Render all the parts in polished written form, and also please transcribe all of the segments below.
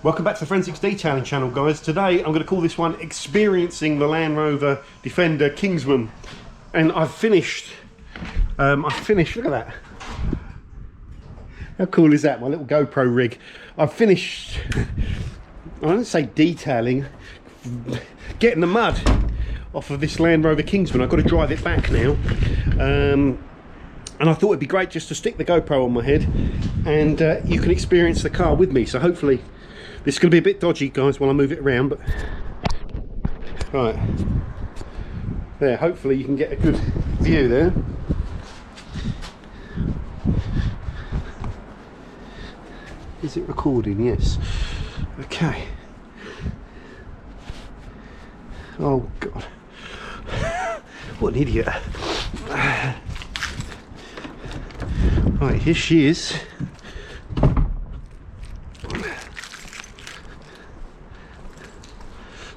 Welcome back to the Forensics Detailing channel, guys. Today I'm going to call this one Experiencing the Land Rover Defender Kingsman. And I've finished, look at that. How cool is that, my little GoPro rig. I've finished, I don't say detailing, getting the mud off of this Land Rover Kingsman. I've got to drive it back now. And I thought it'd be great just to stick the GoPro on my head and you can experience the car with me. So hopefully, this is going to be a bit dodgy, guys, while I move it around, but right there, hopefully you can get a good view there. Is it recording? Yes. Okay. Oh god, what an idiot. Right, here she is.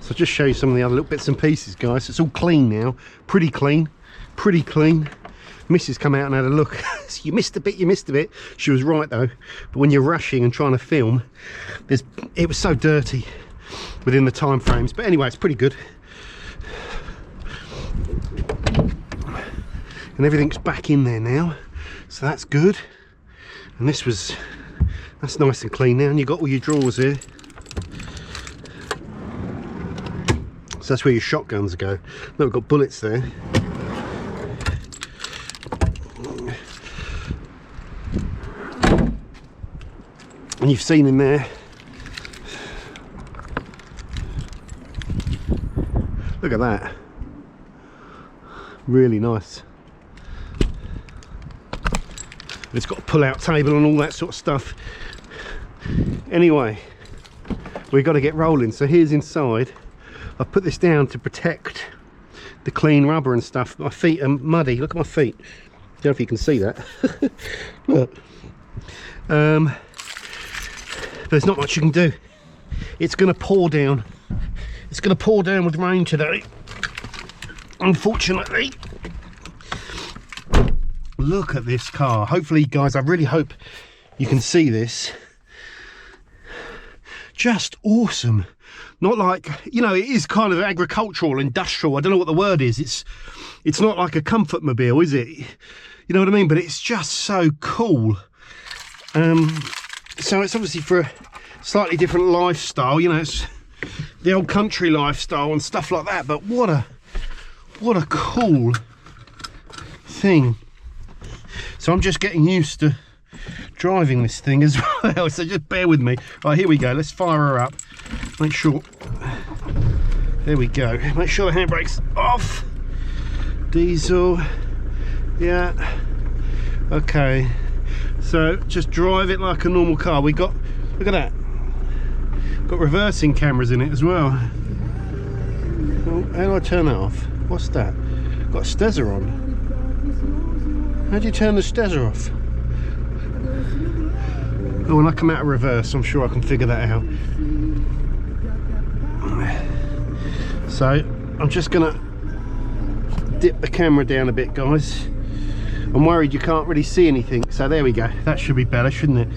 So I'll just show you some of the other little bits and pieces, guys. It's all clean now, pretty clean, pretty clean. Missus come out and had a look. You missed a bit, you missed a bit. She was right though, but when you're rushing and trying to film, it was so dirty within the time frames. But anyway, it's pretty good. And everything's back in there now, so that's good. And that's nice and clean now, and you've got all your drawers here. So that's where your shotguns go. Look, we've got bullets there. And you've seen in there. Look at that. Really nice. It's got a pull-out table and all that sort of stuff. Anyway, we've got to get rolling. So here's inside. I've put this down to protect the clean rubber and stuff. My feet are muddy. Look at my feet. Don't know if you can see that. Look. There's not much you can do. It's going to pour down. It's going to pour down with rain today, unfortunately. Look at this car. Hopefully, guys, I really hope you can see this. Just awesome. Not like, you know, it is kind of agricultural, industrial. I don't know what the word is. It's not like a comfort mobile, is it? You know what I mean? But it's just so cool. So it's obviously for a slightly different lifestyle. You know, it's the old country lifestyle and stuff like that. But what a cool thing. So I'm just getting used to driving this thing as well, so just bear with me. Right, here we go. Let's fire her up. Make sure, there we go. Make sure the handbrake's off. Diesel, yeah. Okay, so just drive it like a normal car. We got, look at that, got reversing cameras in it as well. Oh, how do I turn that off? What's that? Got a stezzer on. How do you turn the stezzer off? Oh, when I come out of reverse, I'm sure I can figure that out. So I'm just gonna dip the camera down a bit, guys. I'm worried you can't really see anything, so there we go. That should be better, shouldn't it?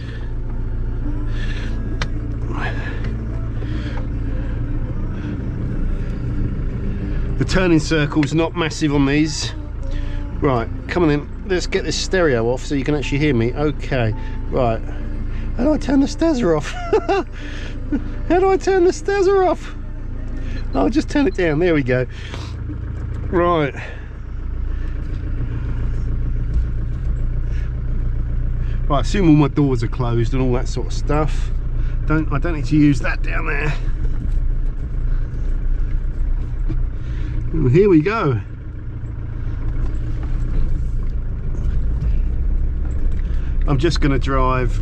The turning circle's not massive on these. Right, come on in. Let's get this stereo off so you can actually hear me. Okay, right. How do I turn the stezzer off? How do I turn the stezzer off? I'll just turn it down. There we go. Right. Right, I assume all my doors are closed and all that sort of stuff. I don't need to use that down there. Well, here we go. I'm just going to drive.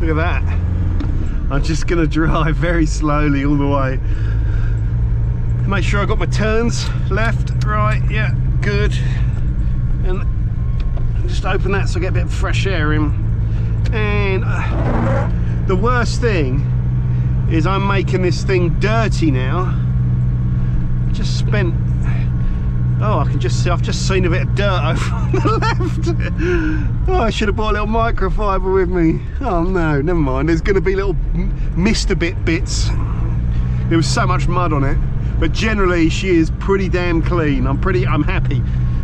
Look at that. I'm just going to drive very slowly all the way. Make sure I got my turns left, right, yeah, good. And just open that so I get a bit of fresh air in. And the worst thing is I'm making this thing dirty now. I just spent Oh, I can just see, I've just seen a bit of dirt over on the left. Oh, I should have brought a little microfiber with me. Oh no, never mind. There's going to be little missed a bit bits. There was so much mud on it, but generally she is pretty damn clean. I'm happy.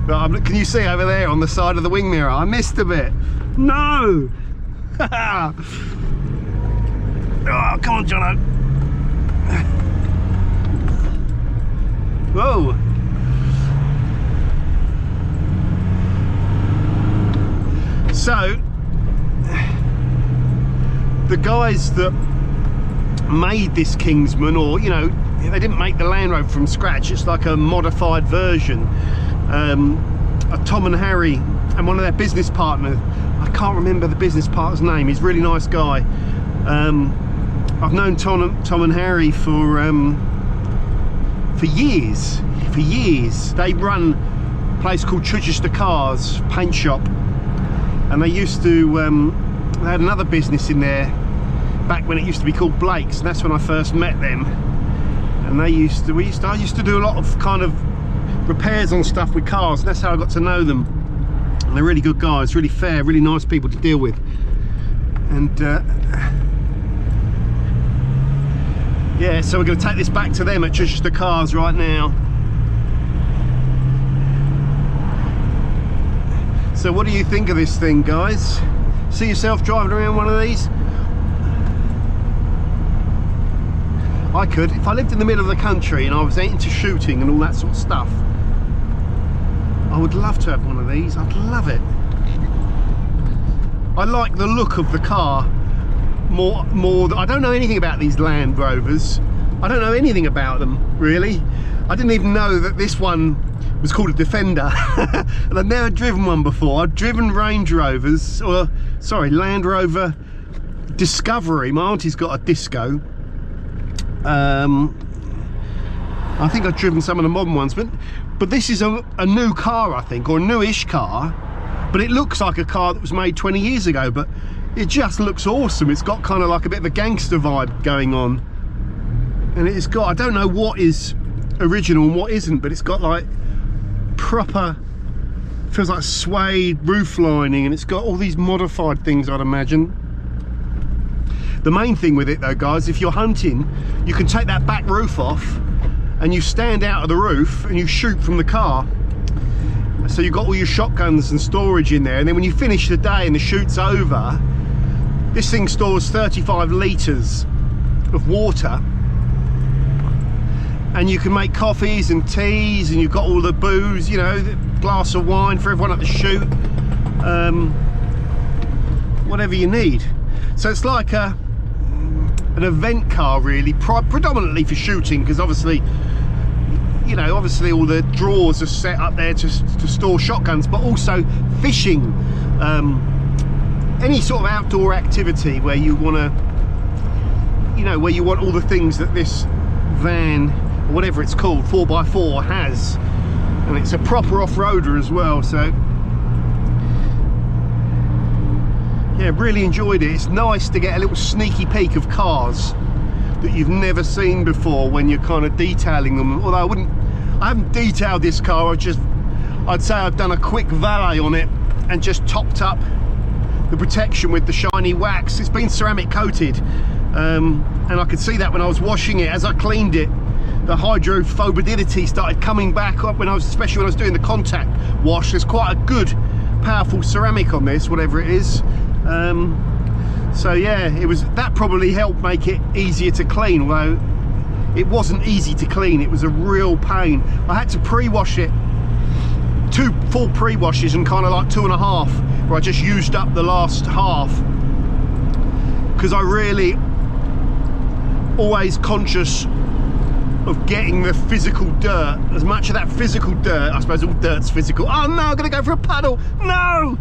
But can you see over there on the side of the wing mirror? I missed a bit. No. Oh, come on, Jono. Whoa. So, the guys that made this Kingsman, or you know, they didn't make the Land Rover from scratch, it's like a modified version. Tom and Harry and one of their business partners, I can't remember the business partner's name, he's a really nice guy. I've known Tom and Harry for years. They run a place called Chichester Cars paint shop, and they used to they had another business in there back when it used to be called Blake's, and that's when I first met them. And I used to do a lot of kind of repairs on stuff with cars, and that's how I got to know them. And they're really good guys, really fair, really nice people to deal with. And yeah, so we're going to take this back to them at Chichester Cars right now. So what do you think of this thing, guys? See yourself driving around one of these? I could. If I lived in the middle of the country and I was into shooting and all that sort of stuff, I would love to have one of these. I'd love it. I like the look of the car more. I don't know anything about these Land Rovers. I don't know anything about them, really. I didn't even know that this one was called a Defender. And I've never driven one before. I've driven Range Rovers, or sorry, Land Rover Discovery. My auntie's got a Disco. I think I've driven some of the modern ones, but this is a new car, I think, or a newish car, but it looks like a car that was made 20 years ago, but it just looks awesome. It's got kind of like a bit of a gangster vibe going on, and it's got, I don't know what is original and what isn't, but it's got like proper, feels like suede roof lining, and it's got all these modified things, I'd imagine. The main thing with it though, guys, if you're hunting, you can take that back roof off and you stand out of the roof and you shoot from the car. So you've got all your shotguns and storage in there, and then when you finish the day and the shoot's over, this thing stores 35 litres of water, and you can make coffees and teas, and you've got all the booze, you know, the glass of wine for everyone at the shoot, whatever you need. So it's like an event car, really, predominantly for shooting, because obviously, you know, obviously all the drawers are set up there to store shotguns, but also fishing, any sort of outdoor activity where you want to, you know, where you want all the things that this van, or whatever it's called, 4x4 has. And it's a proper off-roader as well, so yeah, really enjoyed it. It's nice to get a little sneaky peek of cars that you've never seen before when you're kind of detailing them. Although I haven't detailed this car, I'd say I've done a quick valet on it and just topped up the protection with the shiny wax. It's been ceramic coated, and I could see that when I was washing it. As I cleaned it, the hydrophobicity started coming back up especially when I was doing the contact wash. There's quite a good, powerful ceramic on this, whatever it is. So yeah, that probably helped make it easier to clean, although it wasn't easy to clean. It was a real pain. I had to pre-wash it, 2 full pre-washes and kind of like 2.5, where I just used up the last half, because I really always conscious of getting the physical dirt, as much of that physical dirt. I suppose all dirt's physical. Oh no, I'm gonna go for a puddle. No,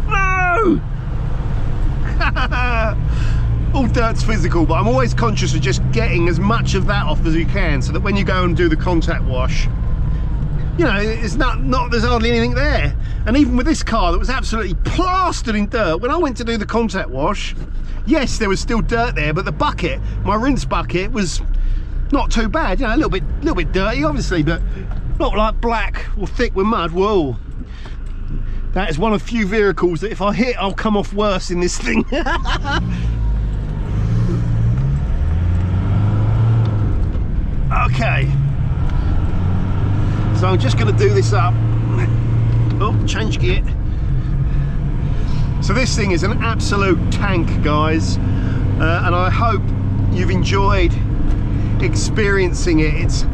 no. All dirt's physical, but I'm always conscious of just getting as much of that off as you can, so that when you go and do the contact wash, you know, it's not there's hardly anything there. And even with this car that was absolutely plastered in dirt, when I went to do the contact wash, yes, there was still dirt there, but the bucket, my rinse bucket, was not too bad. You know, a little bit dirty, obviously, but not like black or thick with mud. Whoa. That is one of few vehicles that if I hit, I'll come off worse in this thing. Okay. So I'm just going to do this up. Oh, change gear. So this thing is an absolute tank, guys. And I hope you've enjoyed experiencing it.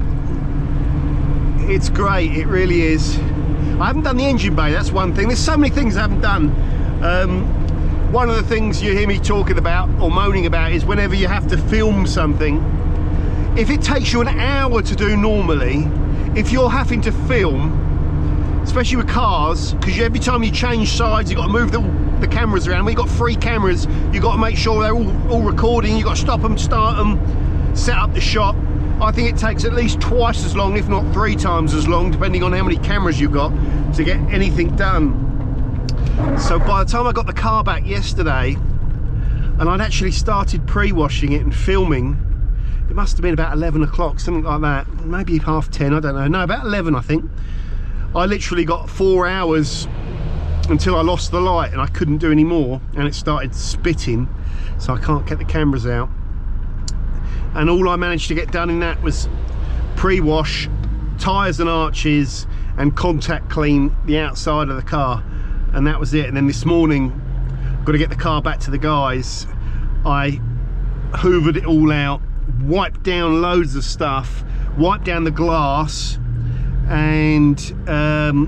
It's great, it really is. I haven't done the engine bay, that's one thing. There's so many things I haven't done. One of the things you hear me talking about or moaning about is whenever you have to film something, if it takes you an hour to do normally, if you're having to film, especially with cars, because every time you change sides, you've got to move the cameras around. When you've got 3 cameras, you've got to make sure they're all recording. You've got to stop them, start them, set up the shot. I think it takes at least twice as long, if not 3 times as long, depending on how many cameras you've got, to get anything done. So by the time I got the car back yesterday, and I'd actually started pre-washing it and filming, it must have been about 11 o'clock, something like that. Maybe half 10, I don't know. No, about 11, I think. I literally got 4 hours until I lost the light and I couldn't do any more, and it started spitting, so I can't get the cameras out. And all I managed to get done in that was pre-wash, tyres and arches, and contact clean the outside of the car, and that was it. And then this morning, got to get the car back to the guys. I hoovered it all out, wiped down loads of stuff, wiped down the glass, and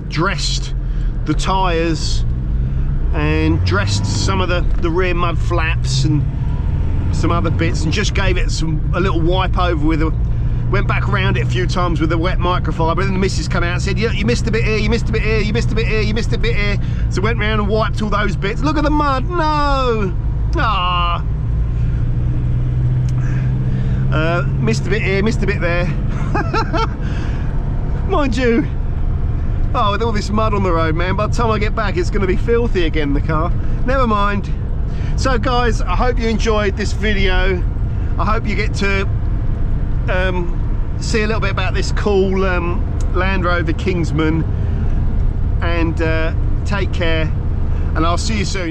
dressed the tyres and dressed some of the rear mud flaps and some other bits, and just gave it a little wipe over with a, went back around it a few times with a wet microfiber. And then the missus come out and said, yeah, you missed a bit here, you missed a bit here, you missed a bit here, you missed a bit here. So went round and wiped all those bits. Look at the mud. No. Ah. Missed a bit here, missed a bit there. Mind you, oh, with all this mud on the road, man, by the time I get back it's going to be filthy again, the car. Never mind. So guys, I hope you enjoyed this video. I hope you get to see a little bit about this cool Land Rover Kingsman, and take care, and I'll see you soon.